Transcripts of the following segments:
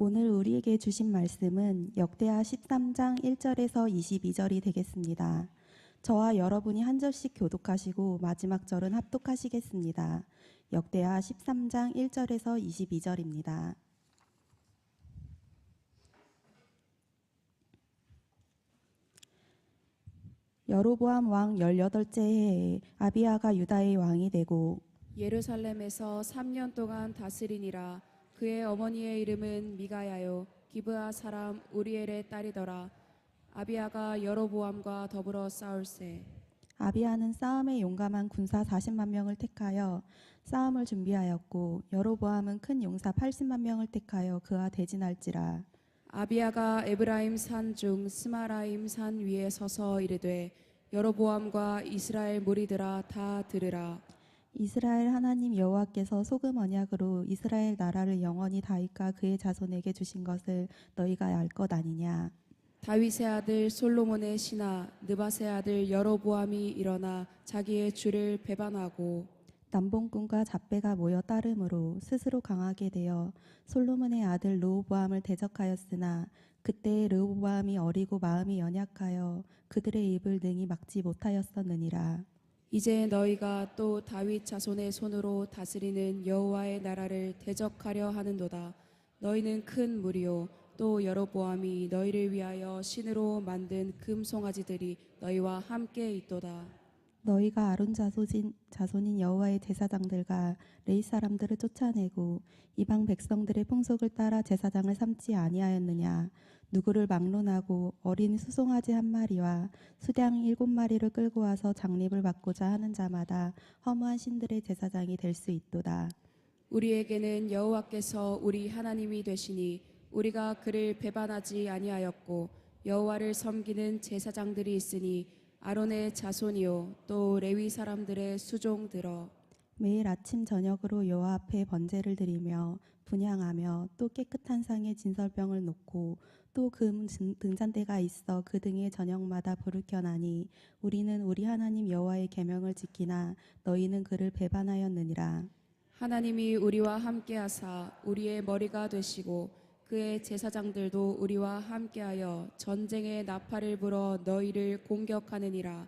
오늘 우리에게 주신 말씀은 역대하 13장 1절에서 22절이 되겠습니다. 저와 여러분이 한 절씩 교독하시고 마지막 절은 합독하시겠습니다. 역대하 13장 1절에서 22절입니다. 여로보암 왕 18째 해에 아비야가 유다의 왕이 되고 예루살렘에서 3년 동안 다스리니라. 그의 어머니의 이름은 미가야요 기브아 사람 우리엘의 딸이더라. 아비야가 여로보암과 더불어 싸울세. 아비야는 싸움에 용감한 군사 40만 명을 택하여 싸움을 준비하였고 여로보암은 큰 용사 80만 명을 택하여 그와 대진할지라. 아비야가 에브라임 산 중 스마라임 산 위에 서서 이르되 여로보암과 이스라엘 무리들아 다 들으라. 이스라엘 하나님 여호와께서 소금 언약으로 이스라엘 나라를 영원히 다윗과 그의 자손에게 주신 것을 너희가 알 것 아니냐. 다윗의 아들 솔로몬의 신하 느밧의 아들 여로보암이 일어나 자기의 주를 배반하고 남봉꾼과 잡배가 모여 따름으로 스스로 강하게 되어 솔로몬의 아들 르호보암을 대적하였으나 그때 르호보암이 어리고 마음이 연약하여 그들의 입을 능히 막지 못하였었느니라. 이제 너희가 또 다윗 자손의 손으로 다스리는 여호와의 나라를 대적하려 하는도다. 너희는 큰 무리요 또 여로보암이 너희를 위하여 신으로 만든 금송아지들이 너희와 함께 있도다. 너희가 아론 자손인 여호와의 제사장들과 레위 사람들을 쫓아내고 이방 백성들의 풍속을 따라 제사장을 삼지 아니하였느냐. 누구를 막론하고 어린 수송아지 한 마리와 수량 7마리를 끌고 와서 장립을 받고자 하는 자마다 허무한 신들의 제사장이 될 수 있도다. 우리에게는 여호와께서 우리 하나님이 되시니 우리가 그를 배반하지 아니하였고 여호와를 섬기는 제사장들이 있으니 아론의 자손이요 또 레위 사람들의 수종들어. 매일 아침 저녁으로 여호와 앞에 번제를 드리며 분향하며 또 깨끗한 상에 진설병을 놓고 또 금 등잔대가 있어 그 등에 저녁마다 불을 켜나니 우리는 우리 하나님 여호와의 계명을 지키나 너희는 그를 배반하였느니라. 하나님이 우리와 함께하사 우리의 머리가 되시고 그의 제사장들도 우리와 함께하여 전쟁의 나팔을 불어 너희를 공격하느니라.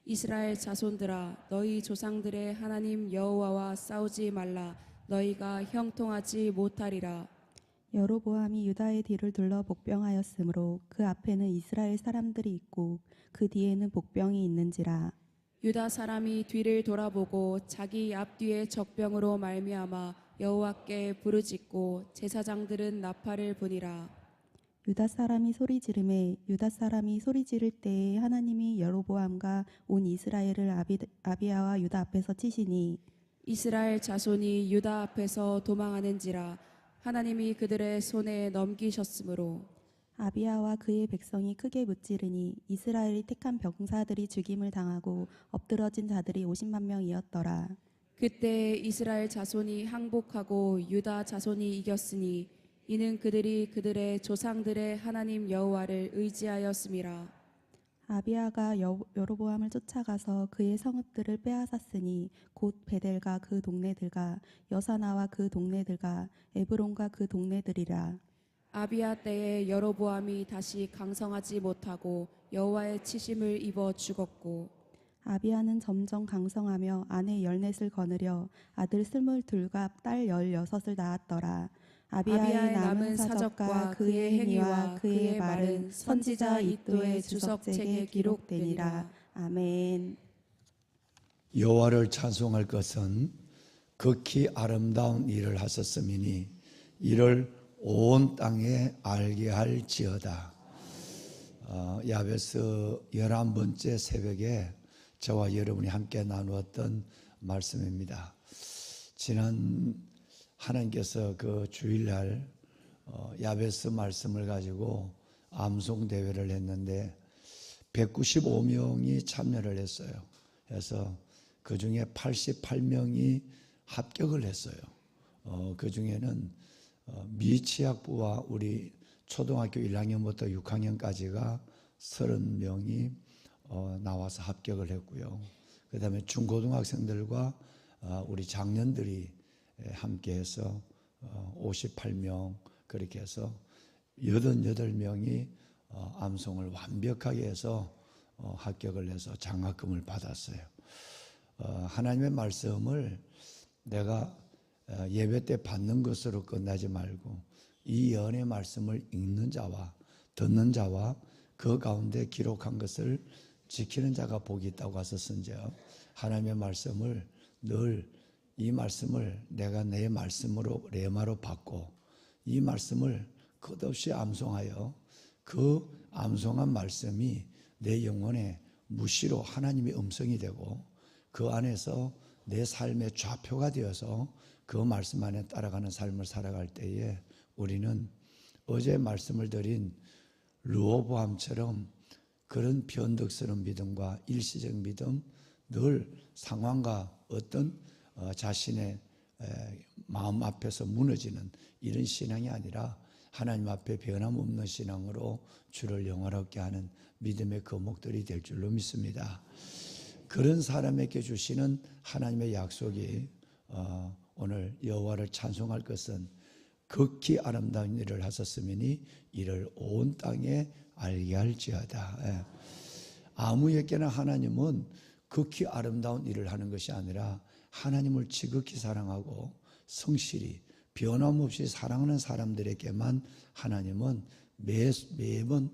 이스라엘 자손들아 너희 조상들의 하나님 여호와와 싸우지 말라. 너희가 형통하지 못하리라. 여로보암이 유다의 뒤를 둘러 복병하였으므로 그 앞에는 이스라엘 사람들이 있고 그 뒤에는 복병이 있는지라. 유다 사람이 뒤를 돌아보고 자기 앞뒤에 적병으로 말미암아 여호와께 부르짖고 제사장들은 나팔을 부니라. 유다 사람이 소리 지르매 유다 사람이 소리 지를 때에 하나님이 여로보암과 온 이스라엘을 아비야와 유다 앞에서 치시니 이스라엘 자손이 유다 앞에서 도망하는지라. 하나님이 그들의 손에 넘기셨으므로 아비야와 그의 백성이 크게 무찌르니 이스라엘이 택한 병사들이 죽임을 당하고 엎드러진 자들이 50만 명이었더라. 그때 이스라엘 자손이 항복하고 유다 자손이 이겼으니 이는 그들이 그들의 조상들의 하나님 여호와를 의지하였음이라. 아비야가 여로보암을 쫓아가서 그의 성읍들을 빼앗았으니 곧 베델과 그 동네들과 여사나와 그 동네들과 에브론과 그 동네들이라. 아비야 때에 여로보암이 다시 강성하지 못하고 여호와의 치심을 입어 죽었고 아비야는 점점 강성하며 아내 14을 거느려 아들 22과 딸 16을 낳았더라. 아비야의 남은 사적과 그의 행위와 그의 말은 선지자 이도의 주석책에 기록되니라. 아멘. 여호와를 찬송할 것은 극히 아름다운 일을 하셨음이니 이를 온 땅에 알게 할지어다. 야베스 11번째 새벽에 저와 여러분이 함께 나누었던 말씀입니다. 지난 하나님께서 그 주일날 야베스 말씀을 가지고 암송 대회를 했는데 195명이 참여를 했어요. 그래서 그 중에 88명이 합격을 했어요. 그 중에는 미취학부와 우리 초등학교 1학년부터 6학년까지가 30명이 나와서 합격을 했고요. 그 다음에 중고등학생들과 우리 장년들이 함께해서 58명, 그렇게 해서 88명이 암송을 완벽하게 해서 합격을 해서 장학금을 받았어요. 하나님의 말씀을 내가 예배 때 받는 것으로 끝나지 말고 이 예언의 말씀을 읽는 자와 듣는 자와 그 가운데 기록한 것을 지키는 자가 복이 있다고 하셨은지요. 하나님의 말씀을 늘 이 말씀을 내가 내 말씀으로 레마로 받고 이 말씀을 끝없이 암송하여 그 암송한 말씀이 내 영혼에 무시로 하나님의 음성이 되고 그 안에서 내 삶의 좌표가 되어서 그 말씀 안에 따라가는 삶을 살아갈 때에 우리는 어제 말씀을 드린 르호보암처럼 그런 변덕스러운 믿음과 일시적 믿음, 늘 상황과 어떤 자신의 마음 앞에서 무너지는 이런 신앙이 아니라 하나님 앞에 변함없는 신앙으로 주를 영화롭게 하는 믿음의 거목들이 될 줄로 믿습니다. 그런 사람에게 주시는 하나님의 약속이 오늘 여호와를 찬송할 것은 극히 아름다운 일을 하셨으니 이를 온 땅에 알게 할지어다. 아무에게나 하나님은 극히 아름다운 일을 하는 것이 아니라 하나님을 지극히 사랑하고 성실히 변함없이 사랑하는 사람들에게만 하나님은 매번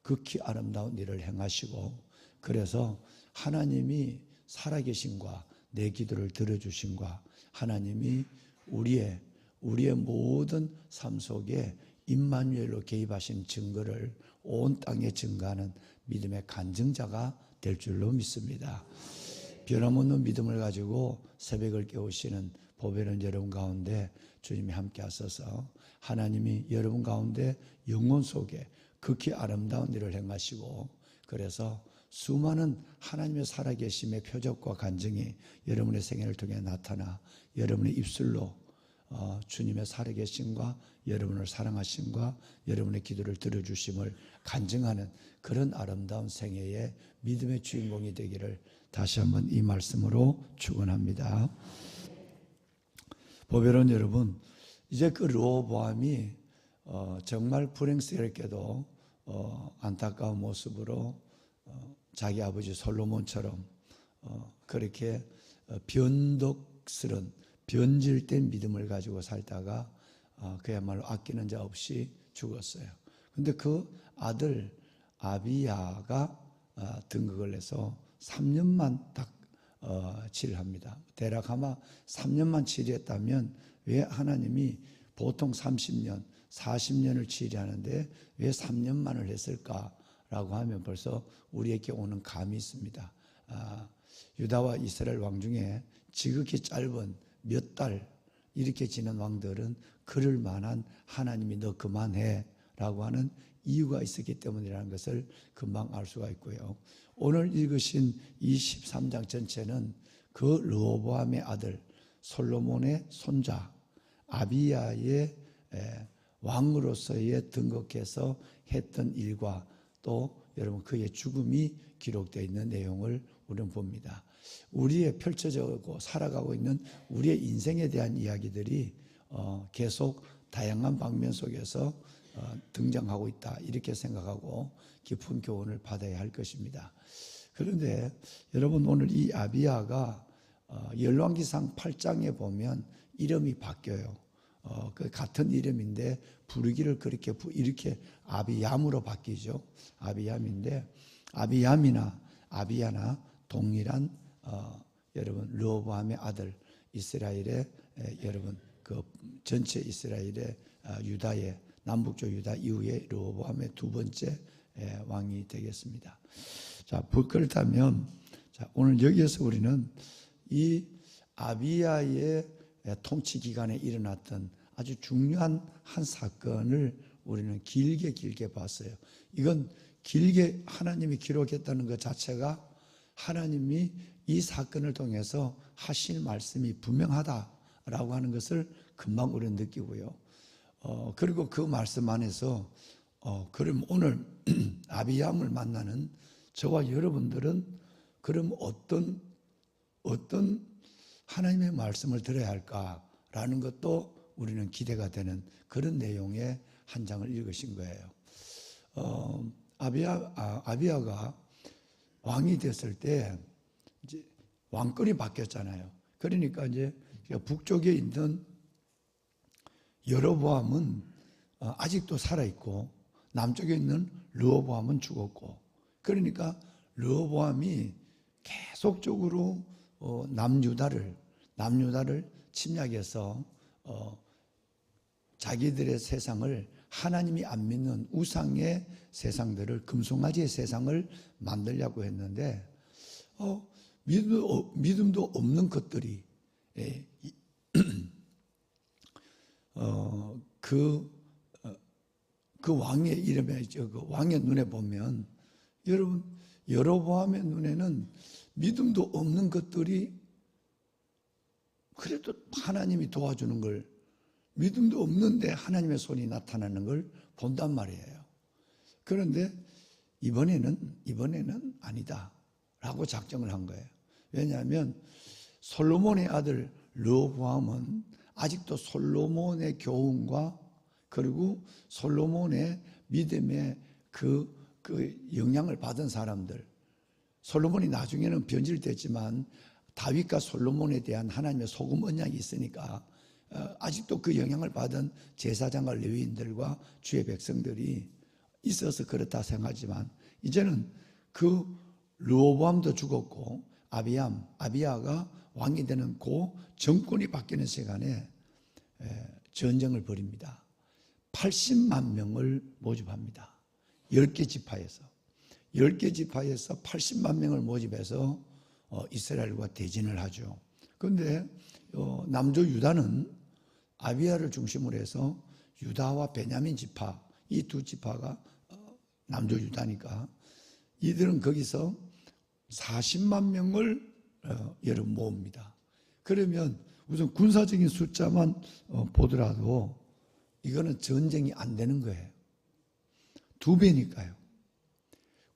극히 아름다운 일을 행하시고 그래서 하나님이 살아계신과 내 기도를 들어주신과 하나님이 우리의 모든 삶 속에 임마누엘로 개입하신 증거를 온 땅에 증거하는 믿음의 간증자가 될 줄로 믿습니다. 변함없는 믿음을 가지고 새벽을 깨우시는 보배는 여러분 가운데 주님이 함께 하셔서 하나님이 여러분 가운데 영혼 속에 극히 아름다운 일을 행하시고 그래서 수많은 하나님의 살아계심의 표적과 간증이 여러분의 생애를 통해 나타나 여러분의 입술로 주님의 살아계심과 여러분을 사랑하심과 여러분의 기도를 들어주심을 간증하는 그런 아름다운 생애의 믿음의 주인공이 되기를 다시 한번 이 말씀으로 축원합니다. 보배로운 여러분, 이제 그 르호보암이 정말 불행스럽게도 안타까운 모습으로 자기 아버지 솔로몬처럼 그렇게 변덕스런 변질된 믿음을 가지고 살다가 그야말로 아끼는 자 없이 죽었어요. 근데 그 아들 아비야가 등극을 해서 3년만 딱 치료합니다. 대략 아마 3년만 치료했다면 왜 하나님이 보통 30년, 40년을 치료하는데 왜 3년만을 했을까라고 하면 벌써 우리에게 오는 감이 있습니다. 유다와 이스라엘 왕 중에 지극히 짧은 몇 달 이렇게 지낸 왕들은 그럴 만한 하나님이 너 그만해 라고 하는 이유가 있었기 때문이라는 것을 금방 알 수가 있고요. 오늘 읽으신 이 13장 전체는 그 르호보암의 아들 솔로몬의 손자 아비야의 왕으로서의 등극해서 했던 일과 또 여러분 그의 죽음이 기록되어 있는 내용을 우리는 봅니다. 우리의 펼쳐져고 살아가고 있는 우리의 인생에 대한 이야기들이 계속 다양한 방면 속에서 등장하고 있다 이렇게 생각하고 깊은 교훈을 받아야 할 것입니다. 그런데 여러분 오늘 이 아비야가 열왕기상 8장에 보면 이름이 바뀌어요. 그 같은 이름인데 부르기를 그렇게 이렇게 아비얌으로 바뀌죠. 아비얌인데 아비얌이나 아비야나 동일한 여러분 르호보암의 아들 이스라엘의 여러분 그 전체 이스라엘의 유다의 남북쪽 유다 이후에 르호보암의 두 번째 왕이 되겠습니다. 자, 그렇다면 자, 오늘 여기에서 우리는 이 아비야의 통치 기간에 일어났던 아주 중요한 한 사건을 우리는 길게 봤어요. 이건 길게 하나님이 기록했다는 것 자체가 하나님이 이 사건을 통해서 하실 말씀이 분명하다라고 하는 것을 금방 우리는 느끼고요. 그리고 그 말씀 안에서 그럼 오늘 아비얌을 만나는 저와 여러분들은 그럼 어떤 하나님의 말씀을 들어야 할까라는 것도 우리는 기대가 되는 그런 내용의 한 장을 읽으신 거예요. 아비야가 왕이 됐을 때 이제 왕권이 바뀌었잖아요. 그러니까 이제 북쪽에 있는 여로보암은 아직도 살아있고 남쪽에 있는 르호보암은 죽었고, 그러니까 르호보암이 계속적으로 남유다를 침략해서 자기들의 세상을 하나님이 안 믿는 우상의 세상들을, 금송아지의 세상을 만들려고 했는데 믿음도 없는 것들이 그 왕의 이름에 그 왕의 눈에 보면, 여러분 여로보암의 눈에는 믿음도 없는 것들이 그래도 하나님이 도와주는 걸, 믿음도 없는데 하나님의 손이 나타나는 걸 본단 말이에요. 그런데 이번에는 아니다라고 작정을 한 거예요. 왜냐하면 솔로몬의 아들 르호보암은 아직도 솔로몬의 교훈과 그리고 솔로몬의 믿음의 그 영향을 받은 사람들, 솔로몬이 나중에는 변질됐지만 다윗과 솔로몬에 대한 하나님의 소금 언약이 있으니까 아직도 그 영향을 받은 제사장과 레위인들과 주의 백성들이 있어서 그렇다 생각하지만, 이제는 그 르호보암도 죽었고 아비야가 왕이 되는 그 정권이 바뀌는 시간에 전쟁을 벌입니다. 80만 명을 모집합니다. 10개 지파에서 80만 명을 모집해서 이스라엘과 대진을 하죠. 그런데 남조 유다는 아비야를 중심으로 해서 유다와 베냐민 지파, 이 두 지파가 남조 유다니까 이들은 거기서 40만 명을 여러분 모읍니다. 그러면 우선 군사적인 숫자만 보더라도 이거는 전쟁이 안 되는 거예요. 2배니까요.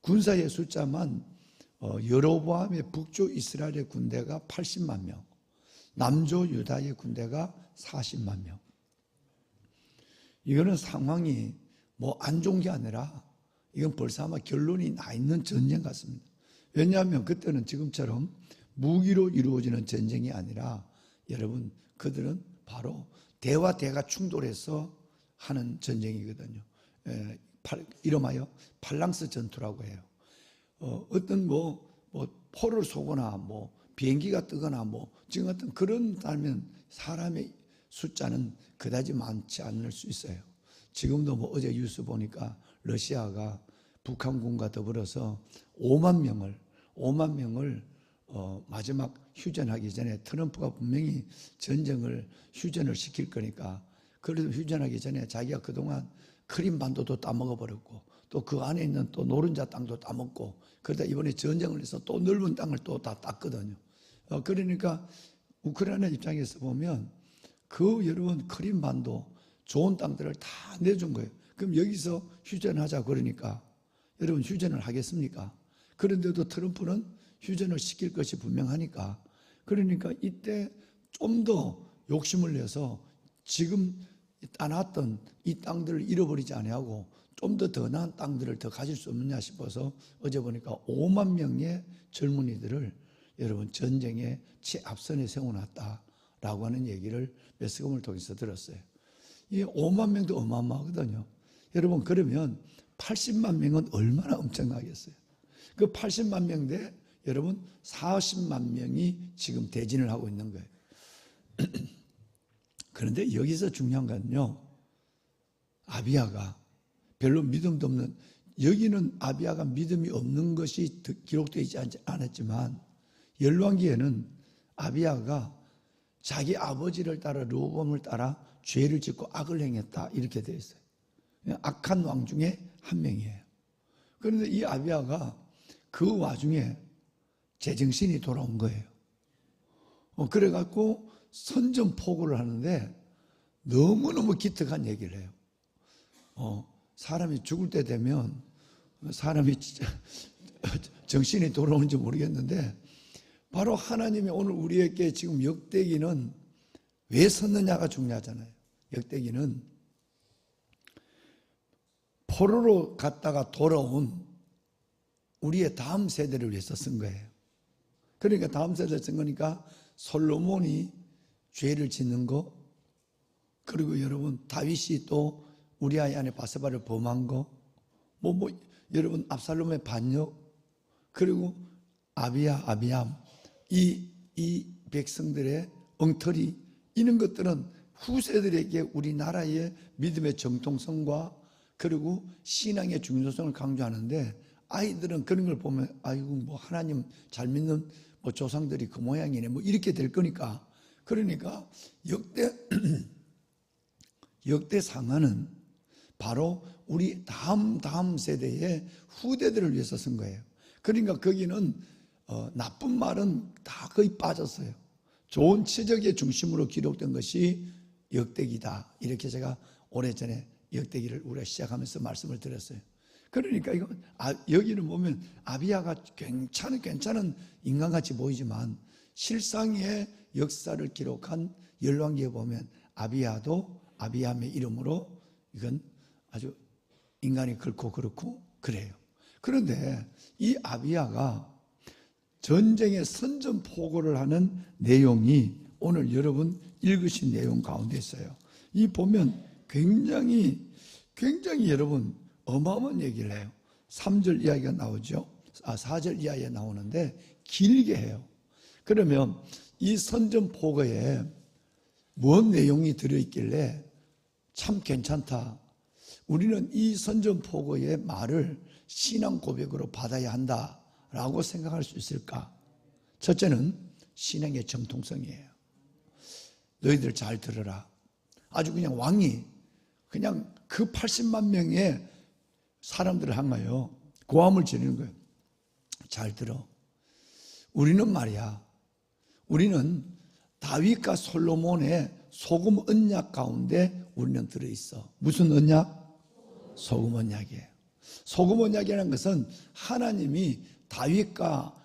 군사의 숫자만 여로보암의 북쪽 이스라엘의 군대가 80만 명, 남조 유다의 군대가 40만 명. 이거는 상황이 뭐 안 좋은 게 아니라 이건 벌써 아마 결론이 나 있는 전쟁 같습니다. 왜냐하면 그때는 지금처럼 무기로 이루어지는 전쟁이 아니라 여러분 그들은 바로 대와 대가 충돌해서 하는 전쟁이거든요. 이름하여 팔랑스 전투라고 해요. 어떤 포를 쏘거나 비행기가 뜨거나 지금 같은 그런 다면 사람의 숫자는 그다지 많지 않을 수 있어요. 지금도 어제 뉴스 보니까 러시아가 북한군과 더불어서 5만 명을 마지막 휴전하기 전에 트럼프가 분명히 전쟁을 휴전을 시킬 거니까, 그래도 휴전하기 전에 자기가 그동안 크림반도도 따먹어버렸고 또 그 안에 있는 또 노른자 땅도 따먹고, 그러다 이번에 전쟁을 해서 또 넓은 땅을 또 다 땄거든요. 그러니까 우크라이나 입장에서 보면 여러분 크림반도 좋은 땅들을 다 내준 거예요. 그럼 여기서 휴전하자 그러니까 여러분 휴전을 하겠습니까? 그런데도 트럼프는 휴전을 시킬 것이 분명하니까, 그러니까 이때 좀 더 욕심을 내서 지금 따놨던 이 땅들을 잃어버리지 아니하고 좀 더 나은 땅들을 더 가질 수 없느냐 싶어서 어제 보니까 5만 명의 젊은이들을 여러분 전쟁의 최앞선에 세워놨다라고 하는 얘기를 매스컴을 통해서 들었어요. 이 5만 명도 어마어마하거든요. 여러분 그러면 80만 명은 얼마나 엄청나겠어요. 그 80만 명대 여러분 40만 명이 지금 대진을 하고 있는 거예요. 그런데 여기서 중요한 건요, 아비야가 별로 믿음도 없는, 여기는 아비야가 믿음이 없는 것이 기록되어 있지 않았지만 열왕기에는 아비야가 자기 아버지를 따라 르호보암을 따라 죄를 짓고 악을 행했다 이렇게 되어 있어요. 악한 왕 중에 한 명이에요. 그런데 이 아비야가 그 와중에 제정신이 돌아온 거예요. 그래갖고 선전포고를 하는데 너무너무 기특한 얘기를 해요. 사람이 죽을 때 되면 사람이 진짜 정신이 돌아오는지 모르겠는데, 바로 하나님이 오늘 우리에게 지금 역대기는 왜 썼느냐가 중요하잖아요. 역대기는 포로로 갔다가 돌아온 우리의 다음 세대를 위해서 쓴 거예요. 그러니까 다음 세대를 쓴 거니까 솔로몬이 죄를 짓는 거, 그리고 여러분 다윗이 또 우리아의 아내 바세바를 범한 거, 여러분 압살롬의 반역, 그리고 아비야, 아비암, 이 백성들의 엉터리, 이런 것들은 후세들에게 우리나라의 믿음의 정통성과 그리고 신앙의 중요성을 강조하는데, 아이들은 그런 걸 보면 아이고 뭐 하나님 잘 믿는 뭐 조상들이 그 모양이네 뭐 이렇게 될 거니까, 그러니까 역대상하는 바로 우리 다음 세대의 후대들을 위해서 쓴 거예요. 그러니까 거기는 나쁜 말은 다 거의 빠졌어요. 좋은 치적의 중심으로 기록된 것이 역대기다. 이렇게 제가 오래전에 역대기를 우리가 시작하면서 말씀을 드렸어요. 그러니까 이거 여기는 보면 아비야가 괜찮은 인간같이 보이지만 실상의 역사를 기록한 열왕기에 보면 아비야도 아비암의 이름으로 이건 아주 인간이 그렇고 그래요. 그런데 이 아비야가 전쟁의 선전포고를 하는 내용이 오늘 여러분 읽으신 내용 가운데 있어요. 이 보면 굉장히 여러분 어마어마한 얘기를 해요. 3절 이야기가 나오죠. 4절 이하에 나오는데 길게 해요. 그러면 이 선전포고에 뭔 내용이 들어있길래 참 괜찮다, 우리는 이 선전포고의 말을 신앙 고백으로 받아야 한다라고 생각할 수 있을까? 첫째는 신앙의 정통성이에요. 너희들 잘 들어라. 아주 그냥 왕이 그냥 그 80만 명의 사람들을 향하여 고함을 지르는 거예요. 잘 들어. 우리는 말이야, 우리는 다윗과 솔로몬의 소금 언약 가운데 우리는 들어있어. 무슨 언약? 소금 언약이에요. 소금 언약이라는 것은 하나님이 다윗과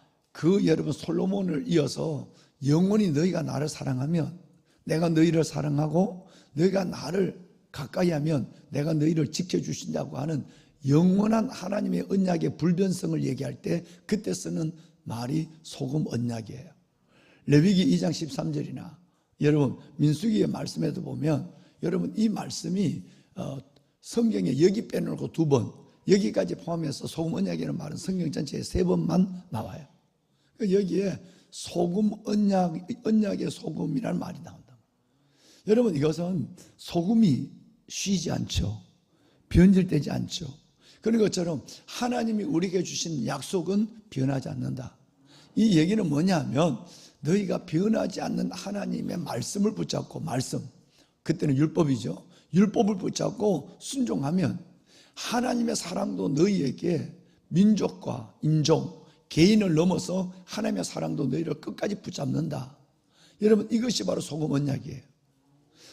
여러분 솔로몬을 이어서 영원히 너희가 나를 사랑하면 내가 너희를 사랑하고 너희가 나를 가까이 하면 내가 너희를 지켜주신다고 하는 영원한 하나님의 언약의 불변성을 얘기할 때 그때 쓰는 말이 소금 언약이에요. 레위기 2장 13절이나 여러분 민수기의 말씀에도 보면 여러분 이 말씀이 성경에 여기 빼놓고 2번, 여기까지 포함해서 소금 언약이라는 말은 성경 전체에 3번만 나와요. 여기에 소금 언약의 소금이라는 말이 나온다. 여러분 이것은 소금이 쉬지 않죠. 변질되지 않죠. 그런 것처럼 하나님이 우리에게 주신 약속은 변하지 않는다. 이 얘기는 뭐냐면 너희가 변하지 않는 하나님의 말씀을 붙잡고, 그때는 율법이죠. 율법을 붙잡고 순종하면 하나님의 사랑도 너희에게 민족과 인종, 개인을 넘어서 하나님의 사랑도 너희를 끝까지 붙잡는다. 여러분 이것이 바로 소금 언약이에요.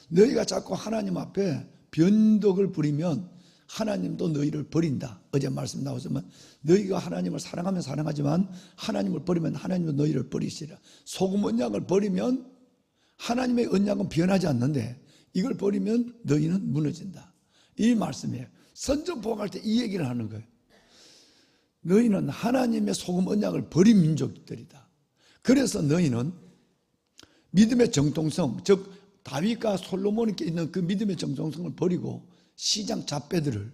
너희가 자꾸 하나님 앞에 변덕을 부리면 하나님도 너희를 버린다. 어제 말씀 나오지만 너희가 하나님을 사랑하면 사랑하지만 하나님을 버리면 하나님도 너희를 버리시라. 소금 언약을 버리면 하나님의 언약은 변하지 않는데 이걸 버리면 너희는 무너진다. 이 말씀이에요. 선전포고할 때 이 얘기를 하는 거예요. 너희는 하나님의 소금 언약을 버린 민족들이다. 그래서 너희는 믿음의 정통성, 즉 다윗과 솔로몬이 있는 그 믿음의 정통성을 버리고 시장 잣배들을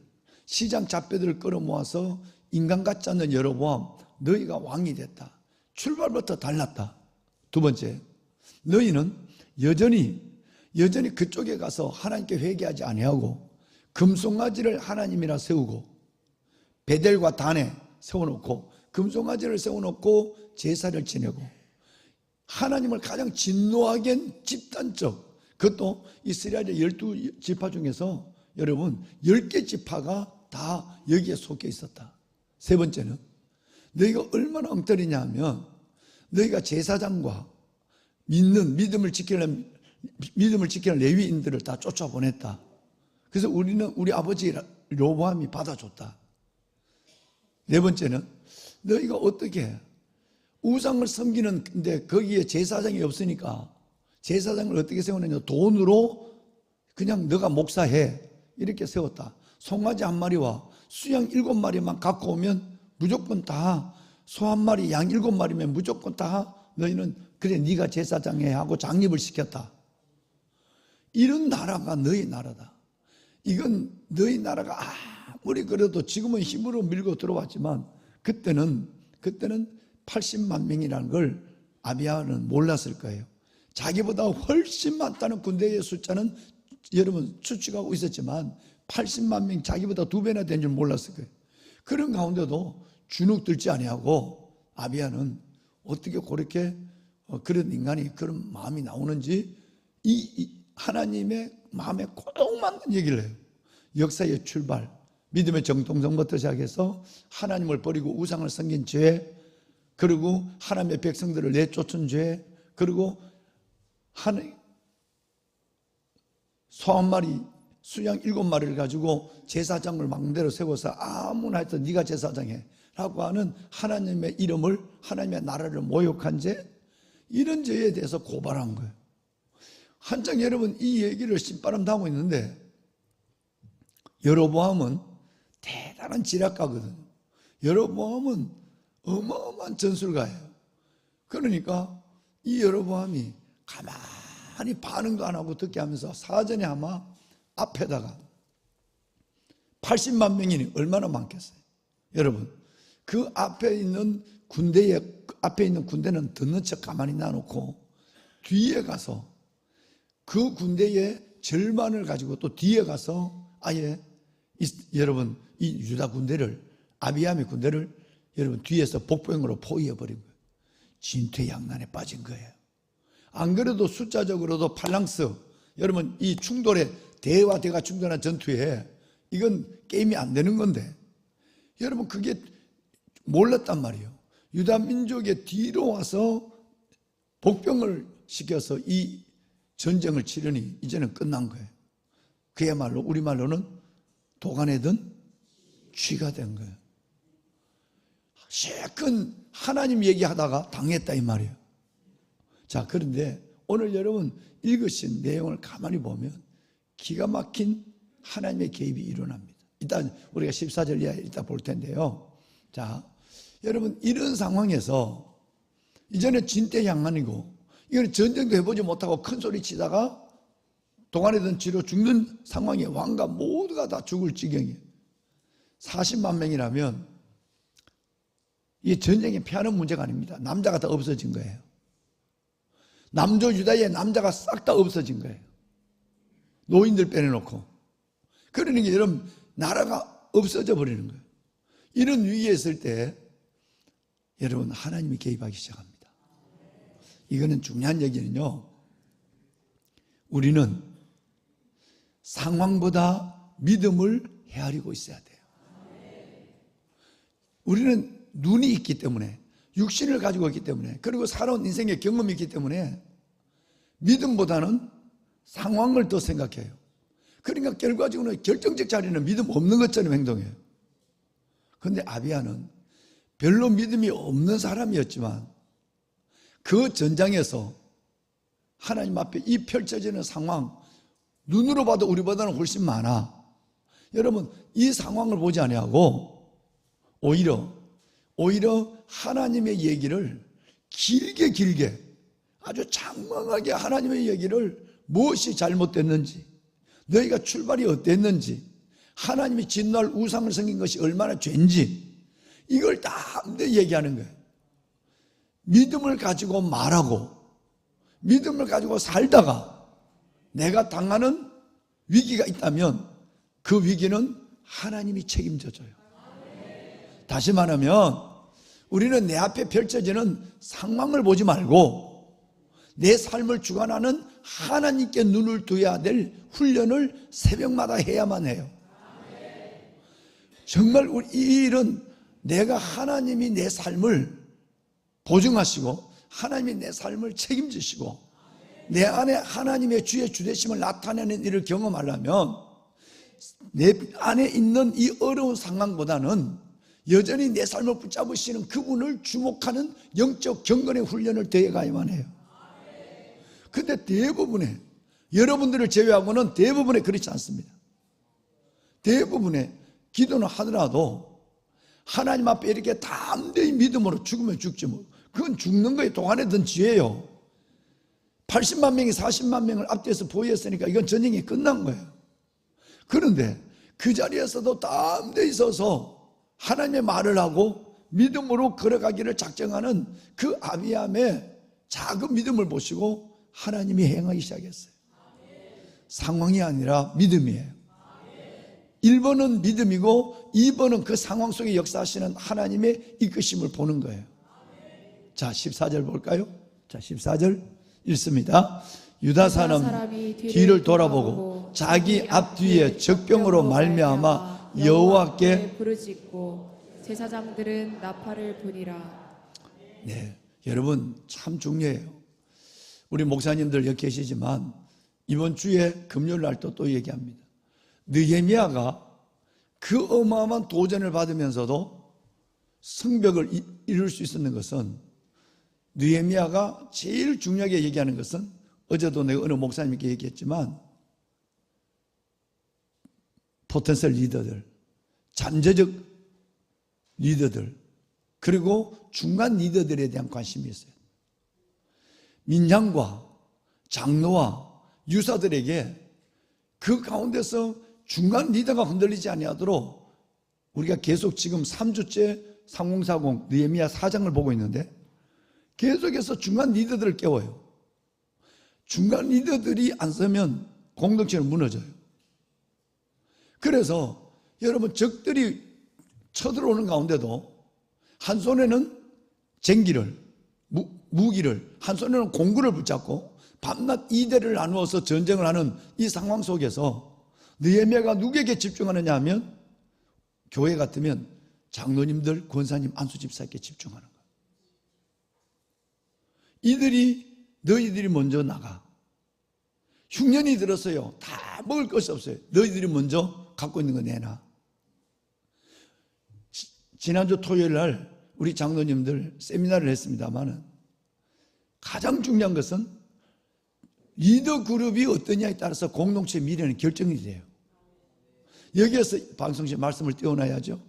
끌어모아서 인간 같지 않는 여로보암, 너희가 왕이 됐다. 출발부터 달랐다. 2번째, 너희는 여전히 그쪽에 가서 하나님께 회개하지 아니하고 금송아지를 하나님이라 세우고 베델과 단에 세워놓고 금송아지를 세워놓고 제사를 지내고 하나님을 가장 진노하게 한 집단적, 그것도 이스라엘의 12지파 중에서 여러분 10개 지파가 다 여기에 속해 있었다. 3번째는 너희가 얼마나 엉터리냐 하면 너희가 제사장과 믿음을 지키는 레위인들을 다 쫓아보냈다. 그래서 우리 아버지 로보암이 받아줬다. 4번째는 너희가 어떻게 우상을 섬기는데 거기에 제사장이 없으니까 제사장을 어떻게 세우느냐, 돈으로 그냥 너가 목사해 이렇게 세웠다. 송아지 한 마리와 수양 7마리만 갖고 오면 무조건 다, 소 한 마리, 양 7마리면 무조건 다 너희는 그래 네가 제사장해 하고 장립을 시켰다. 이런 나라가 너희 나라다. 이건 너희 나라가 아무리 그래도 지금은 힘으로 밀고 들어왔지만 그때는 80만 명이라는 걸 아비야는 몰랐을 거예요. 자기보다 훨씬 많다는 군대의 숫자는 여러분 추측하고 있었지만 80만 명, 자기보다 2배나 된 줄 몰랐을 거예요. 그런 가운데도 주눅 들지 아니하고 아비야는 어떻게 그렇게 그런 인간이 그런 마음이 나오는지 이 하나님의 마음에 꼭 맞는 얘기를 해요. 역사의 출발, 믿음의 정통성부터 시작해서 하나님을 버리고 우상을 섬긴 죄, 그리고 하나님의 백성들을 내쫓은 죄, 그리고 소 한 마리, 수양 7마리를 가지고 제사장을 막대로 세워서 아무나 해도 네가 제사장해 라고 하는 하나님의 이름을, 하나님의 나라를 모욕한 죄, 이런 죄에 대해서 고발한 거예요. 한창 여러분 이 얘기를 신바람 당하고 있는데 여로보암은 대단한 지략가거든요. 여로보암은 어마어마한 전술가예요. 그러니까 이 여로보암이 가만히 반응도 안 하고 듣게 하면서 사전에 아마 앞에다가 80만 명이니 얼마나 많겠어요. 여러분 그 앞에 있는 군대는 듣는 척 가만히 놔놓고 뒤에 가서 그 군대의 절반을 가지고 또 뒤에 가서 아예 여러분 이 유다 군대를, 아비야의 군대를 여러분 뒤에서 복병으로 포위해버린 거예요. 진퇴양난에 빠진 거예요. 안 그래도 숫자적으로도 팔랑스, 여러분 이 충돌에 대와 대가 충돌한 전투에 이건 게임이 안 되는 건데 여러분 그게 몰랐단 말이에요. 유다 민족의 뒤로 와서 복병을 시켜서 이 전쟁을 치르니 이제는 끝난 거예요. 그야말로 우리말로는 도간에 든 쥐가 된 거예요. 실컷 하나님 얘기하다가 당했다 이 말이에요. 자, 그런데 오늘 여러분 읽으신 내용을 가만히 보면 기가 막힌 하나님의 개입이 일어납니다. 일단 우리가 14절 이하에 이따 볼 텐데요. 자, 여러분 이런 상황에서 이제는 진퇴양난이고 이거는 전쟁도 해보지 못하고 큰 소리 치다가 도간에 든 쥐로 죽는 상황에 왕과 모두가 다 죽을 지경이에요. 40만 명이라면 이 전쟁에 피하는 문제가 아닙니다. 남자가 다 없어진 거예요. 남조 유다의 남자가 싹 다 없어진 거예요. 노인들 빼내놓고. 그러니까 여러분 나라가 없어져 버리는 거예요. 이런 위기에 있을 때 여러분 하나님이 개입하기 시작합니다. 이거는 중요한 얘기는요, 우리는 상황보다 믿음을 헤아리고 있어야 돼요. 우리는 눈이 있기 때문에, 육신을 가지고 있기 때문에, 그리고 살아온 인생의 경험이 있기 때문에 믿음보다는 상황을 더 생각해요. 그러니까 결과적으로 결정적 자리는 믿음 없는 것처럼 행동해요. 그런데 아비야는 별로 믿음이 없는 사람이었지만 그 전장에서 하나님 앞에 이 펼쳐지는 상황, 눈으로 봐도 우리보다는 훨씬 많아. 여러분 이 상황을 보지 아니하고 오히려 하나님의 얘기를 길게 아주 장황하게 하나님의 얘기를 무엇이 잘못됐는지, 너희가 출발이 어땠는지, 하나님이 진노할 우상을 섬긴 것이 얼마나 죄인지 이걸 다 얘기하는 거예요. 믿음을 가지고 말하고 믿음을 가지고 살다가 내가 당하는 위기가 있다면 그 위기는 하나님이 책임져줘요. 다시 말하면 우리는 내 앞에 펼쳐지는 상황을 보지 말고 내 삶을 주관하는 하나님께 눈을 둬야 될 훈련을 새벽마다 해야만 해요. 정말 이 일은 내가 하나님이 내 삶을 보증하시고 하나님이 내 삶을 책임지시고 내 안에 하나님의 주의 주되심을 나타내는 일을 경험하려면 내 안에 있는 이 어려운 상황보다는 여전히 내 삶을 붙잡으시는 그분을 주목하는 영적 경건의 훈련을 더해가야만 해요. 근데 대부분의 여러분들을 제외하고는 대부분의 그렇지 않습니다. 대부분의 기도는 하더라도 하나님 앞에 이렇게 담대히 믿음으로 죽으면 죽지 뭐. 그건 죽는 거에 동안에 지혜예요. 80만 명이 40만 명을 앞뒤에서 보유했으니까 이건 전쟁이 끝난 거예요. 그런데 그 자리에서도 담대히 서서 하나님의 말을 하고 믿음으로 걸어가기를 작정하는 그 아비함의 작은 믿음을 보시고 하나님이 행하기 시작했어요. 상황이 아니라 믿음이에요. 1번은 믿음이고 2번은 그 상황 속에 역사하시는 하나님의 이끄심을 보는 거예요. 자, 14절 볼까요? 자, 14절 읽습니다. 유다 사람이 뒤를 돌아보고 자기 앞뒤에 적병으로 말미암아 여호와께 부르짖고 제사장들은 나팔을 부니라. 네, 여러분 참 중요해요. 우리 목사님들 여기 계시지만 이번 주에 금요일 날 또 얘기합니다. 느헤미야가 그 어마어마한 도전을 받으면서도 성벽을 이룰 수 있었는 것은, 느헤미야가 제일 중요하게 얘기하는 것은, 어제도 내가 어느 목사님께 얘기했지만 포텐셜 리더들, 잠재적 리더들, 그리고 중간 리더들에 대한 관심이 있어요. 민장과 장로와 유사들에게 그 가운데서 중간 리더가 흔들리지 아니하도록 우리가 계속 지금 3주째 3040 느헤미야 4장을 보고 있는데 계속해서 중간 리더들을 깨워요. 중간 리더들이 안 서면 공동체는 무너져요. 그래서 여러분, 적들이 쳐들어오는 가운데도 한 손에는 쟁기를, 무기를, 한 손에는 공구를 붙잡고 밤낮 이대를 나누어서 전쟁을 하는 이 상황 속에서 느헤미야가 누구에게 집중하느냐 하면, 교회 같으면 장로님들, 권사님, 안수집사에게 집중하는 거예요. 너희들이 먼저 나가. 흉년이 들었어요. 다 먹을 것이 없어요. 너희들이 먼저 갖고 있는 거 내놔. 지난주 토요일 날 우리 장로님들 세미나를 했습니다만, 가장 중요한 것은 리더 그룹이 어떠냐에 따라서 공동체의 미래는 결정이 돼요. 여기에서 방송실 말씀을 띄워놔야죠.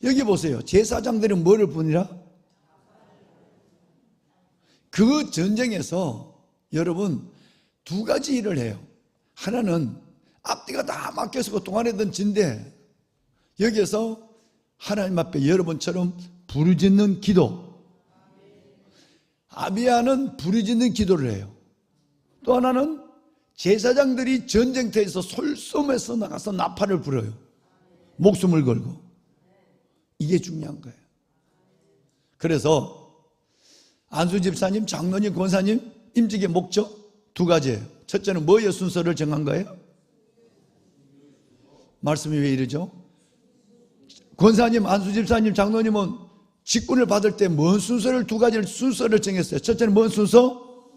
여기 보세요. 제사장들은 뭐를 보니라? 그 전쟁에서 여러분 두 가지 일을 해요. 하나는 앞뒤가 다 막혀서 그동안에 던 진데, 여기에서 하나님 앞에 여러분처럼 부르짖는 기도, 아비야는 부르짖는 기도를 해요. 또 하나는 제사장들이 전쟁터에서 솔솜에서 나가서 나팔을 불어요. 목숨을 걸고. 이게 중요한 거예요. 그래서 안수 집사님, 장로님, 권사님 임직의 목적 두 가지예요. 첫째는 뭐의 순서를 정한 거예요? 말씀이 왜 이러죠? 권사님, 안수 집사님, 장로님은 직분을 받을 때 뭔 순서를, 두 가지를 순서를 정했어요. 첫째는 뭔 순서?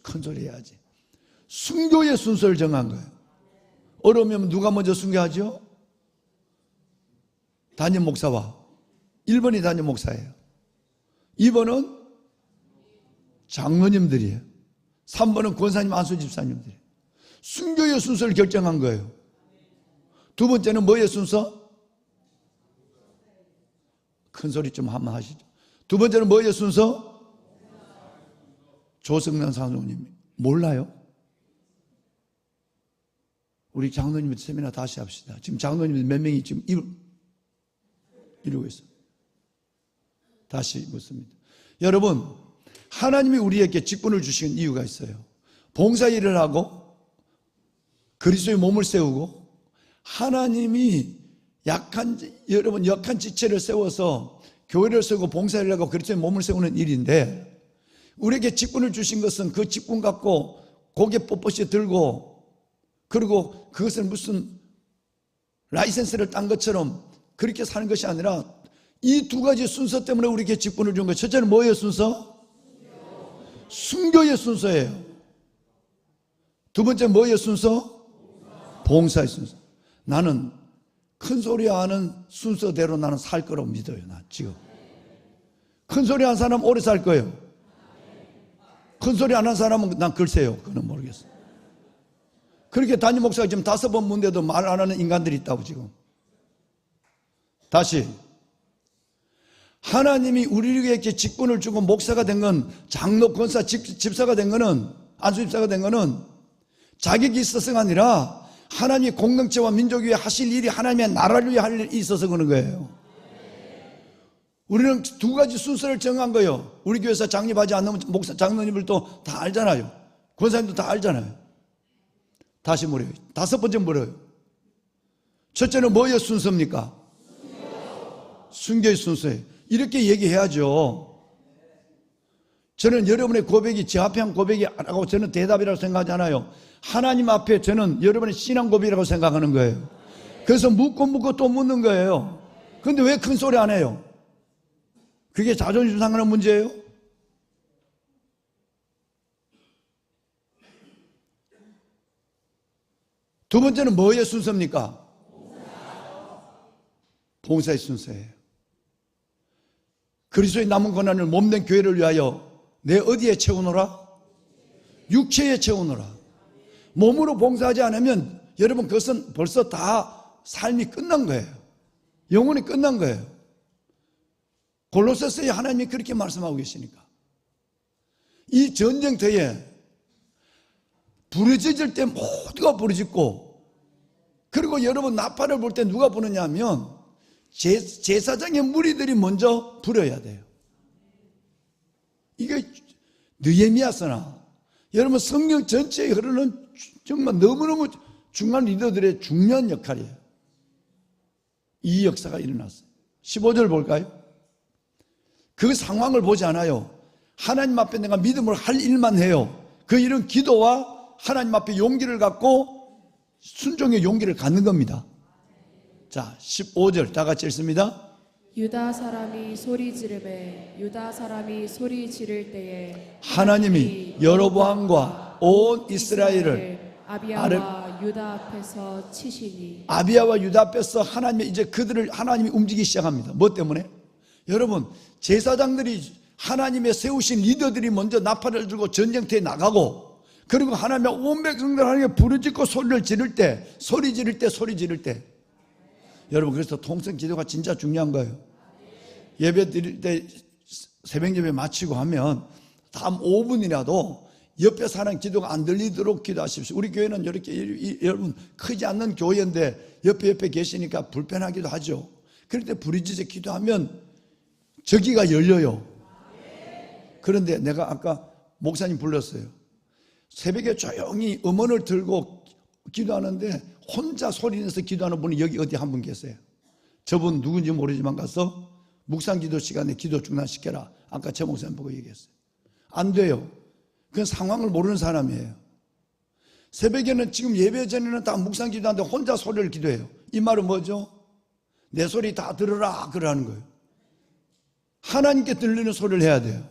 큰 소리 해야지. 순교의 순서를 정한 거예요. 어려우면 누가 먼저 순교하죠? 담임 목사와 1번이 담임 목사예요. 2번은 장로님들이에요. 3번은 권사님, 안수 집사님들이에요. 순교의 순서를 결정한 거예요. 두 번째는 뭐의 순서? 큰 소리 좀 한번 하시죠. 두 번째는 뭐의 순서? 조성남 사장님이 몰라요? 우리 장로님 세미나 다시 합시다. 지금 장로님 몇 명이 지금 이루고 있어요. 다시 묻습니다. 여러분, 하나님이 우리에게 직분을 주신 이유가 있어요. 봉사 일을 하고 그리스도의 몸을 세우고, 하나님이 여러분 약한 지체를 세워서 교회를 세우고 봉사를 하고 그리스도의 몸을 세우는 일인데, 우리에게 직분을 주신 것은 그 직분 갖고 고개 뻣뻣이 들고, 그리고 그것을 무슨 라이센스를 딴 것처럼 그렇게 사는 것이 아니라, 이 두 가지 순서 때문에 우리에게 직분을 준 거예요. 첫째는 뭐예요? 순서? 순교의 순서예요. 두 번째는 뭐예요? 순서? 봉사의 순서. 나는 큰 소리 하는 순서대로 나는 살 거라고 믿어요. 나 지금 큰 소리 하는 사람 오래 살 거예요. 큰 소리 안 한 사람은 난 글쎄요, 그건 모르겠어요. 그렇게 담임 목사가 지금 5번 묻는데도 말 안 하는 인간들이 있다고 지금. 다시, 하나님이 우리에게 직분을 주고 목사가 된 건, 장로, 권사, 집사가 된 거는, 안수집사가 된 거는 자격이 있어서가 아니라 하나님의 공동체와 민족 위에 하실 일이 하나님의 나라를 위해 할 일이 있어서 그런 거예요. 우리는 두 가지 순서를 정한 거예요. 우리 교회에서 장립하지 않는 목사, 장로님들도 다 알잖아요. 권사님도 다 알잖아요. 다시 물어요. 5번째 물어요. 첫째는 뭐의 순서입니까? 순교의 순서예요. 이렇게 얘기해야죠. 저는 여러분의 고백이 제 앞에 한 고백이라고 저는 대답이라고 생각하지 않아요. 하나님 앞에 저는 여러분의 신앙 고백이라고 생각하는 거예요. 그래서 묻고 또 묻는 거예요. 그런데 왜 큰 소리 안 해요? 그게 자존심 상하는 문제예요? 두 번째는 뭐의 순서입니까? 봉사의 순서예요. 그리스도의 남은 고난을 몸된 교회를 위하여 내 어디에 채우노라? 육체에 채우노라. 몸으로 봉사하지 않으면 여러분 그것은 벌써 다 삶이 끝난 거예요. 영혼이 끝난 거예요. 골로새서에 하나님이 그렇게 말씀하고 계시니까. 이 전쟁터에 부르짖을 때 모두가 부르짖고, 그리고 여러분 나팔을 불 때 누가 부느냐 하면 제사장의 무리들이 먼저 부려야 돼요. 이게 느헤미야서나 여러분 성경 전체에 흐르는 정말 너무너무 중요한 리더들의 중요한 역할이에요. 이 역사가 일어났어요. 15절 볼까요? 그 상황을 보지 않아요. 하나님 앞에 내가 믿음을 할 일만 해요. 그 일은 기도와 하나님 앞에 용기를 갖고 순종의 용기를 갖는 겁니다. 자, 15절 다 같이 읽습니다. 유다 사람이 소리 지르매 유다 사람이 소리 지를 때에 하나님이 여로보암과 온 이스라엘을 아비야와 유다 앞에서 치시니. 아비야와 유다 앞에서 하나님이 이제 그들을 하나님이 움직이기 시작합니다. 뭐 때문에? 여러분, 제사장들이 하나님의 세우신 리더들이 먼저 나팔을 들고 전쟁터에 나가고, 그리고 하나님의 온 백성들 하나님께 부르짖고 소리 지를 때 여러분, 그래서 통성 기도가 진짜 중요한 거예요. 예배 드릴 때 새벽 예배 마치고 하면 다음 5분이라도 옆에 사람 기도가 안 들리도록 기도하십시오. 우리 교회는 이렇게 여러분 크지 않는 교회인데 옆에 계시니까 불편하기도 하죠. 그럴 때 부르짖어 기도하면 저기가 열려요. 그런데 내가 아까 목사님 불렀어요. 새벽에 조용히 음원을 들고 기도하는데 혼자 소리내서 기도하는 분이 여기 어디 한 분 계세요. 저분 누군지 모르지만 가서 묵상기도 시간에 기도 중단시켜라. 아까 저 목사님 보고 얘기했어요. 안 돼요. 그건 상황을 모르는 사람이에요. 새벽에는 지금 예배 전에는 다 묵상기도하는데 혼자 소리를 기도해요. 이 말은 뭐죠? 내 소리 다 들으라 그러는 거예요. 하나님께 들리는 소리를 해야 돼요.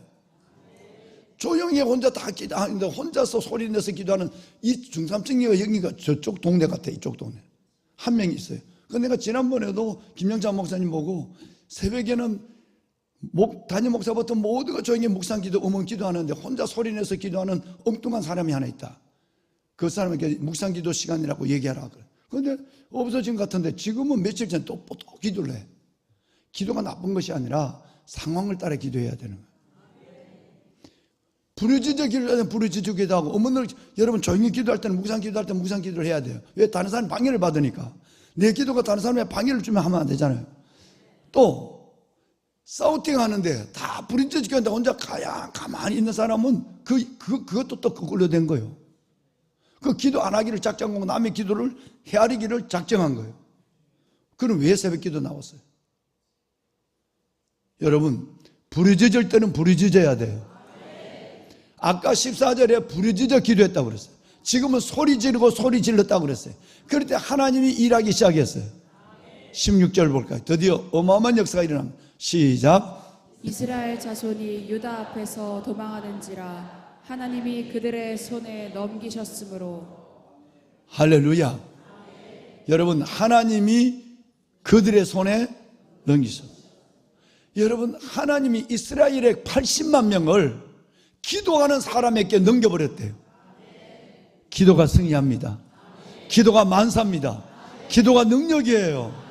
조용히 혼자 다 기도하는데 혼자서 소리 내서 기도하는 이 중삼층이가 여기가 저쪽 동네 같아. 이쪽 동네 한 명이 있어요. 그 내가 지난번에도 김영찬 목사님 보고 새벽에는 담임 목사부터 모두가 조용히 묵상기도 음원 기도하는데 혼자 소리 내서 기도하는 엉뚱한 사람이 하나 있다. 그 사람에게 묵상기도 시간이라고 얘기하라 그래. 그런데 없어진 것 같은데 지금은 며칠 전에 또 기도를 해. 기도가 나쁜 것이 아니라 상황을 따라 기도해야 되는 거예요. 부르짖어 기도하면 부르짖어 기도하고, 음원을 여러분 조용히 기도할 때는 묵상 기도할 때는 묵상 기도를 해야 돼요. 왜? 다른 사람이 방해를 받으니까. 내 기도가 다른 사람에게 방해를 주면 하면 안 되잖아요. 또 사우팅 하는데 다 부르짖어 기도하는데 혼자 가만히 있는 사람은 그것도 또 그걸로 된 거예요. 그 기도 안 하기를 작정하고 남의 기도를 헤아리기를 작정한 거예요. 그럼 왜 새벽 기도 나왔어요? 여러분, 부르짖을 때는 부르짖어야 돼요. 아까 14절에 부르짖어 기도했다고 그랬어요. 지금은 소리 지르고 소리 질렀다고 그랬어요. 그럴 때 하나님이 일하기 시작했어요. 16절 볼까요? 드디어 어마어마한 역사가 일어납니다. 시작. 이스라엘 자손이 유다 앞에서 도망하는지라 하나님이 그들의 손에 넘기셨으므로. 할렐루야. 여러분, 하나님이 그들의 손에 넘기셨어요. 여러분, 하나님이 이스라엘의 80만 명을 기도하는 사람에게 넘겨버렸대요. 기도가 승리합니다. 기도가 만사입니다. 기도가 능력이에요.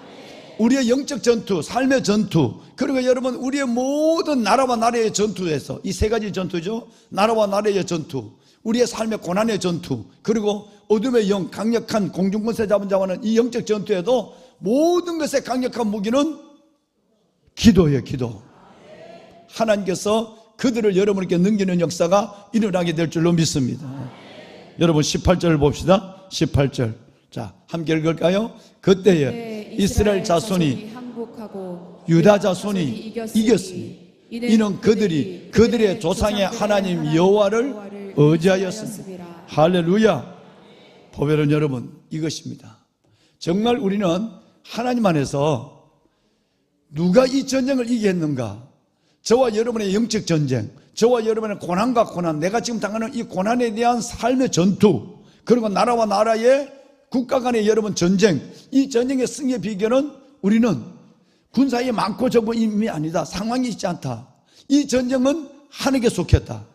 우리의 영적 전투, 삶의 전투, 그리고 여러분 우리의 모든 나라와 나라의 전투에서 이 세 가지 전투죠. 나라와 나라의 전투, 우리의 삶의 고난의 전투, 그리고 어둠의 영, 강력한 공중권세 잡은 자와는 이 영적 전투에도 모든 것의 강력한 무기는 기도예요. 기도. 하나님께서 그들을 여러분에게 넘기는 역사가 일어나게 될 줄로 믿습니다. 여러분 18절을 봅시다. 18절. 자, 함께 읽을까요? 그때에 이스라엘 자손이 항복하고 유다 자손이 이겼으니 이는 그들이 그들의 조상의 하나님 여호와를 의지하였습니다. 할렐루야. 보배는 여러분 이것입니다. 정말 우리는 하나님 안에서 누가 이 전쟁을 이기겠는가? 저와 여러분의 영적 전쟁, 저와 여러분의 고난과 고난, 내가 지금 당하는 이 고난에 대한 삶의 전투, 그리고 나라와 나라의 국가 간의 여러분 전쟁, 이 전쟁의 승리의 비결은 우리는 군사에 많고 적음이 아니다. 상황이 있지 않다. 이 전쟁은 하나님께 속했다.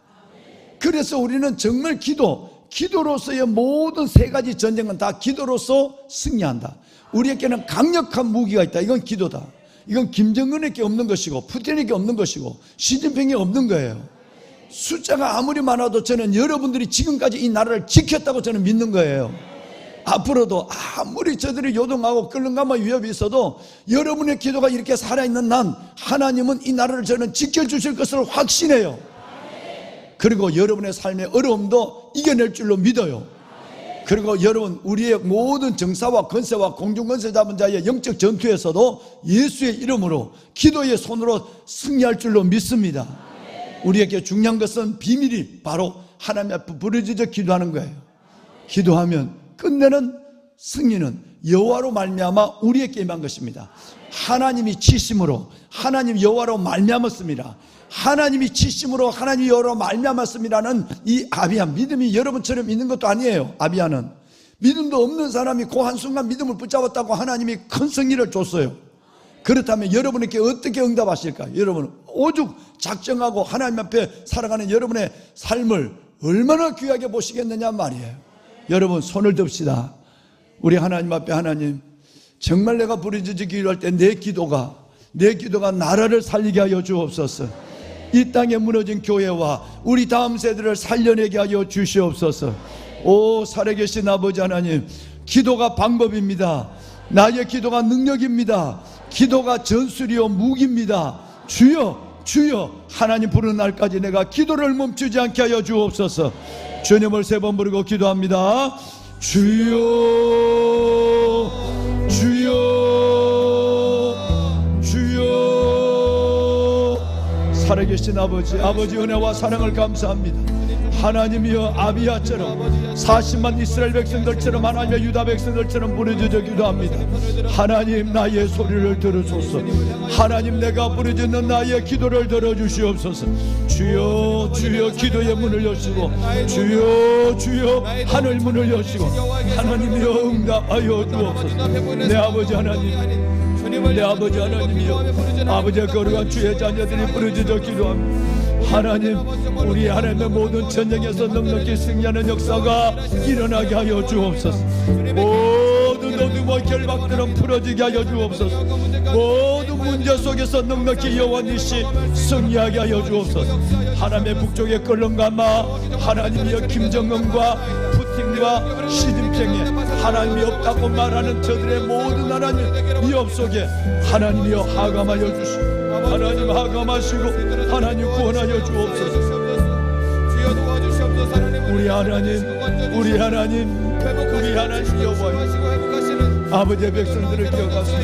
그래서 우리는 정말 기도로서의 모든 세 가지 전쟁은 다 기도로서 승리한다. 우리에게는 강력한 무기가 있다. 이건 기도다. 이건 김정은에게 없는 것이고 푸틴에게 없는 것이고 시진핑에 없는 거예요. 숫자가 아무리 많아도 저는 여러분들이 지금까지 이 나라를 지켰다고 저는 믿는 거예요. 앞으로도 아무리 저들이 요동하고 끌렁가면 위협이 있어도 여러분의 기도가 이렇게 살아있는 난 하나님은 이 나라를 저는 지켜주실 것을 확신해요. 그리고 여러분의 삶의 어려움도 이겨낼 줄로 믿어요. 그리고 여러분 우리의 모든 정사와 권세와 공중권세 잡은 자의 영적 전투에서도 예수의 이름으로 기도의 손으로 승리할 줄로 믿습니다. 우리에게 중요한 것은 비밀이 바로 하나님 앞에 부르짖어 기도하는 거예요. 기도하면 끝내는 승리는 여호와로 말미암아 우리에게 임한 것입니다. 하나님이 치심으로 하나님 여호와로 말미암았습니다. 하나님이 치심으로 하나님 여호와로 말미암았습니다는 이 아비야, 믿음이 여러분처럼 있는 것도 아니에요. 아비야는 믿음도 없는 사람이 그 한순간 믿음을 붙잡았다고 하나님이 큰 승리를 줬어요. 그렇다면 여러분에게 어떻게 응답하실까요? 여러분 오죽 작정하고 하나님 앞에 살아가는 여러분의 삶을 얼마나 귀하게 보시겠느냐 말이에요. 여러분 손을 듭시다. 우리 하나님 앞에, 하나님 정말 내가 부르짖어 기도할 때 내 기도가 나라를 살리게 하여 주옵소서. 이 땅에 무너진 교회와 우리 다음 세대를 살려내게 하여 주시옵소서. 오 살아계신 아버지 하나님, 기도가 방법입니다. 나의 기도가 능력입니다. 기도가 전술이요 무기입니다. 주여 하나님 부르는 날까지 내가 기도를 멈추지 않게 하여 주옵소서. 주님을 세 번 부르고 기도합니다. 주여 살아계신 아버지 은혜와 사랑을 감사합니다. 하나님이여 아비야처럼 40만 이스라엘 백성들처럼 하나님의 유다 백성들처럼 부르짖어 기도합니다. 하나님 나의 소리를 들으소서. 하나님 내가 부르짖는 나의 기도를 들어주시옵소서. 주여 기도의 문을 여시고 주여 하늘 문을 여시고 하나님이여 응답하여 주옵소서. 내 아버지 하나님, 내 아버지 하나님이여, 아버지의 거룩한 주의 자녀들이 부르짖어 기도합니다. 하나님 우리 하나님의 모든 전쟁에서 넉넉히 승리하는 역사가 일어나게 하여 주옵소서. 모든 어둠과 결박들은 풀어지게 하여 주옵소서. 모든 문제 속에서 넉넉히 여호와니시 승리하게 하여 주옵소서. 하나님의 북쪽의 끌렁가마 하나님이여 김정은과 푸틴과 시진핑에 하나님이 없다고 말하는 저들의 모든 하나님 위협 속에 하나님이여 하감하여 주시고 하나님 하감하시고 하나님 구원하여 주옵소서. 우리 하나님 여호와여, 아버지의 백성들을 기억하소서.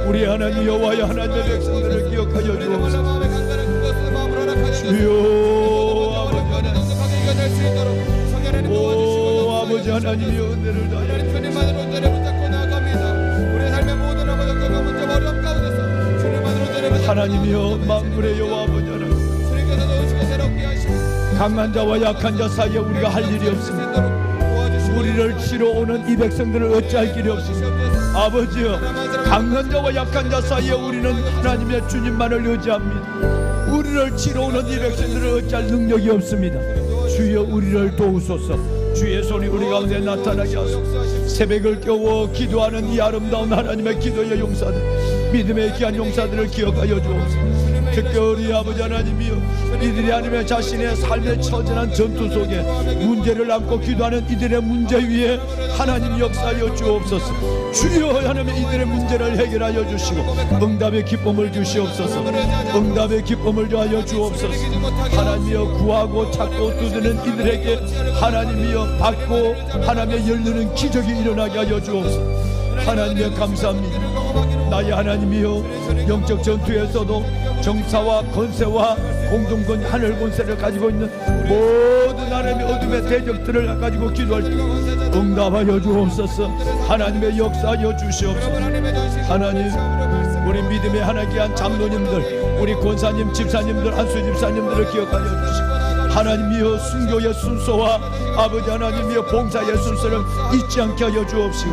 우리 하나님 여호와여, 하나님의 백성들을 기억하여 주옵소서. 주여 아버지 하나님의 은혜를 다하여 하나님이여, 만군의 여호와 아버지 하나님, 강한 자와 약한 자 사이에 우리가 할 일이 없습니다. 우리를 치러 오는 이 백성들을 어찌할 길이 없습니다. 아버지여, 강한 자와 약한 자 사이에 우리는 하나님의 주님만을 의지합니다. 우리는 우리를 치러오는 이 백성들을 어찌할 능력이 없습니다. 주여 우리를 도우소서. 주의 손이 우리 가운데 나타나게 하소서. 새벽을 깨워 기도하는 이 아름다운 하나님의 기도의 용사들, 믿음의 귀한 용사들을 기억하여 주옵소서. 특별히 아버지 하나님이여, 이들이 하나님의 자신의 삶의 처절한 전투 속에 문제를 안고 기도하는 이들의 문제 위에 하나님 역사하여 주옵소서. 주여 하나님, 이들의 문제를 해결하여 주시고 응답의 기쁨을 주시옵소서. 응답의 기쁨을 더하여 주옵소서. 하나님이여, 구하고 찾고 두드는 이들에게 하나님이여 받고 하나님의 열리는 기적이 일어나게 하여 주옵소서. 하나님의 감사합니다. 나의 하나님이여, 영적 전투에서도 정사와 권세와 공동권 하늘 권세를 가지고 있는 모든 하나님의 어둠의 대적들을 가지고 기도할 때 응답하여 주옵소서. 하나님의 역사하여 주시옵소서. 하나님, 우리 믿음의 하나님께 한 장로님들, 우리 권사님, 집사님들, 한수 집사님들을 기억하여 주시고 하나님이여, 순교의 순서와 아버지 하나님이여 봉사의 순서를 잊지 않게 하여 주옵시고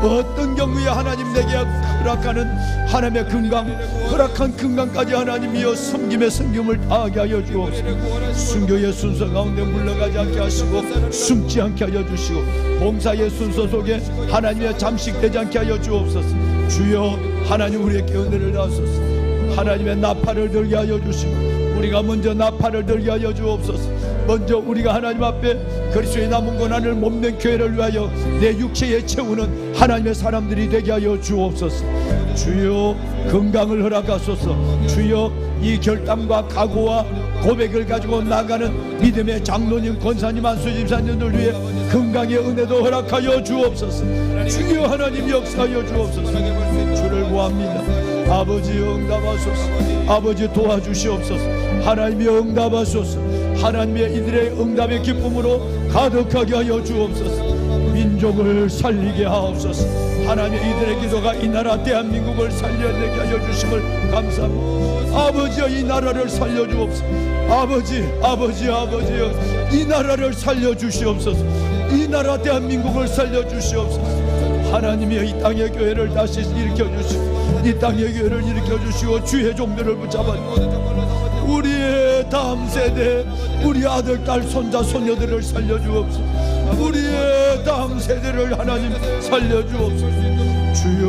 어떤 경우에 하나님 내게 허락하는 하나님의 건강, 허락한 건강까지 하나님이여 섬김의 섬김을 다하게 하여 주옵시고 순교의 순서 가운데 물러가지 않게 하시고 숨지 않게 하여 주시고 봉사의 순서 속에 하나님의 잠식되지 않게 하여 주옵소서. 주여 하나님, 우리에게 은혜를 다하소서. 하나님의 나팔을 들게 하여 주시고 우리가 먼저 나팔을 들게 하여 주옵소서. 먼저 우리가 하나님 앞에 그리스도의 남은 고난을 몸된 교회를 위하여 내 육체에 채우는 하나님의 사람들이 되게 하여 주옵소서. 주여 건강을 허락하소서. 주여 이 결단과 각오와 고백을 가지고 나가는 믿음의 장로님, 권사님, 한수 집사님들 위해 건강의 은혜도 허락하여 주옵소서. 주여 하나님 역사하여 주옵소서. 주를 구합니다. 아버지 응답하소서. 아버지 도와주시옵소서. 하나님이 응답하소서. 하나님의 이들의 응답의 기쁨으로 가득하게 하여 주옵소서. 민족을 살리게 하옵소서. 하나님, 이들의 기도가 이 나라 대한민국을 살려내게 하여 주심을 감사합니다. 아버지여, 이 나라를 살려주옵소서. 아버지여, 이 나라를 살려주시옵소서. 이 나라 대한민국을 살려주시옵소서. 하나님이여, 이 땅의 교회를 다시 일으켜주시고 이 땅의 교회를 일으켜주시고 주의 종들을 붙잡아 우리의 다음 세대, 우리 아들, 딸, 손자, 손녀들을 살려주옵소서. 우리의 다음 세대를 하나님 살려주옵소서. 주여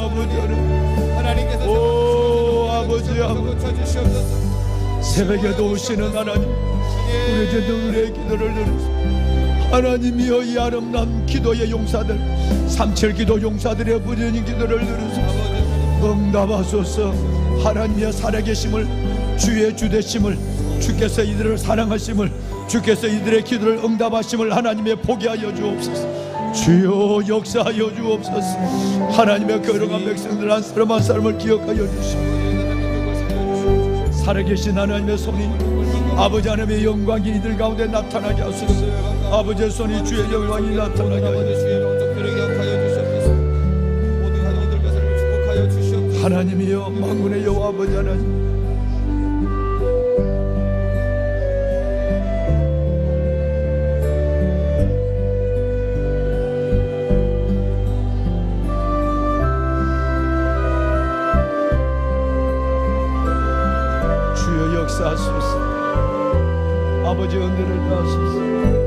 아버지 하나님, 오 아버지, 새벽에도 오시는 하나님, 우리의 기도를 들으소서. 하나님이여, 이 아름다운 기도의 용사들, 삼칠기도 용사들의 부르짖는 기도를 들으소서. 응답하소서. 하나님의 살아계심을, 주의 주되심을, 주께서 이들을 사랑하심을, 주께서 이들의 기도를 응답하심을 하나님의 보게 하여 주옵소서. 주여 역사하여 주옵소서. 하나님의 거룩한 백성들 한 사람 한 사람을 기억하여 주시고 살아계신 하나님의 손이 아버지 하나님의 영광이 이들 가운데 나타나게 하소서. 아버지의 손이 주의 영광이 나타나게 하여 주시옵소서. 하나님이여, 만군의 여호와 아버지 하나님, 주여 역사하소서. 아버지 은혜를 다하소서.